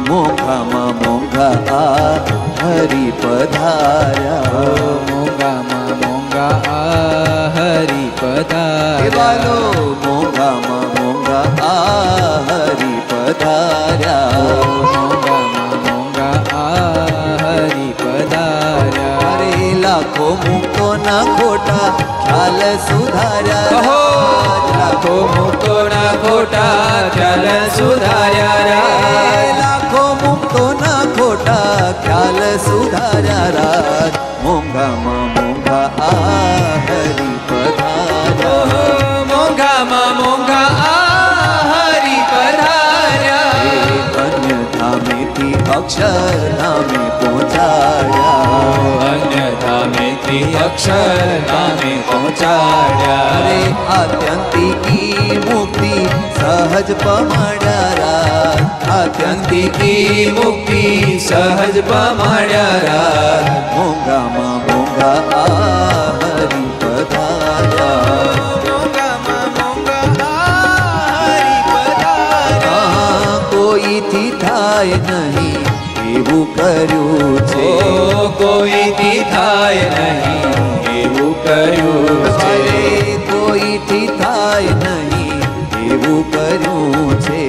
મોંઘામાં મોંઘા આ હરિ પધાર્યા, મોંઘામાં મોંઘા આ હરિ પધાર્યા. વાલો મોંઘામાં મોંઘા આ હરિ પધાર્યા, મોંઘામાં મોંઘા આ હરિ પધાર્યા. અરે લાખો મુક્તોના ખોટા ખ્યાલ સુધાર્યા, લાખો મુક્તોના ખોટા ખ્યાલ સુધાર્યા. લાખો મુક્તોના ખોટા ખ્યાલ સુધાર્યા. મોંઘામાં મોંઘા આ હરિ પધાર્યા, મોંઘામાં મોંઘા આ હરિ પધાર્યા. અન્ય ધામેથી અક્ષર ધામે પહોંચાડ્યા, અન્ય ધામેથી અક્ષર ધામે પહોંચાડ્યા. અરે આત્યંતિકી મુક્તિ સહજ પમાડ્યા, આત્યંતિકી મુક્તિ સહજ પમાડ્યા. મોંઘામાં મોંઘા આ હરિ પધાર્યા, મોંઘામાં મોંઘા આ હરિ પધાર્યા. કોઈથી થાય નહીં એવું કર્યું છે, કોઈથી થાય નહીં એવું કર્યું છે. કોઈથી થાય નહીં એવું કર્યું છે,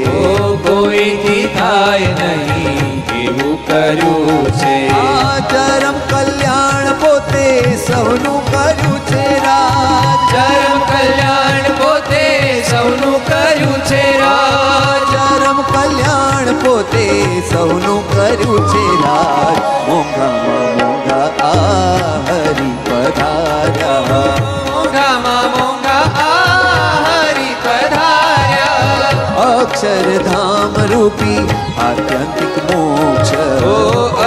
કોઈથી થાય નહીં એવું કર્યું છે. આ ચરમ કલ્યાણ પોતે સૌનું કર્યું છે રાજ, ચરમ કલ્યાણ પોતે સૌનું કર્યું છે રાજ. ચરમ કલ્યાણ પોતે સૌનું કર્યું છે રાજ. મોંઘામાં મોંઘા આ હરિ પધાર્યા, મોંઘામાં મોંઘા આ હરિ પધાર્યા. અક્ષરધામ રૂપી આત્યંતિક મોક્ષ, ઓ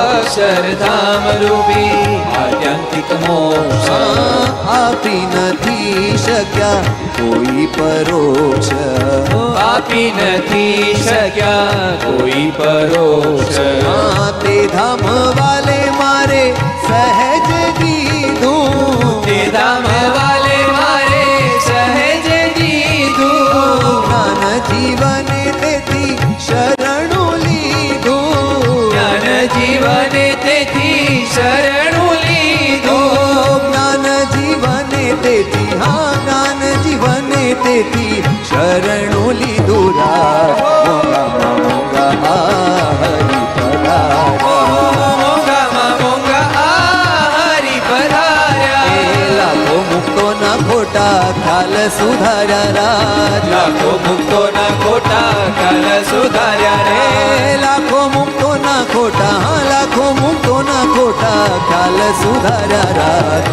અક્ષરધામ રૂપી આત્યંતિક મોક્ષ. આપી નથી શક્યા કોઈ પરોક્ષ, આપી નથી શક્યા કોઈ પરોક્ષ. તે ધામ વાલે મારે સહેજ કીધું, તે ધામ વાલે મારે સહેજ દીધું. જ્ઞાન જીવને તેથી શરણું લીધું, જ્ઞાન જીવને તેથી શરણું લીધું. જ્ઞાન જીવને તેથી હા જ્ઞાન જીવને તેથી શરણું લીધું રાજ. મોંઘામાં મોંઘા આ હરિ પધાર્યા, મોંઘામાં મોંઘા આ હરિ પધાર્યા. લાખો મુક્તોના ખોટા ખ્યાલ સુધાર્યા રાજ, લાખો મુક્તોના ખોટા ખ્યાલ સુધાર્યા રે. લાખો મુક્તોના ખોટા ખ્યાલ સુધાર્યા રાજ.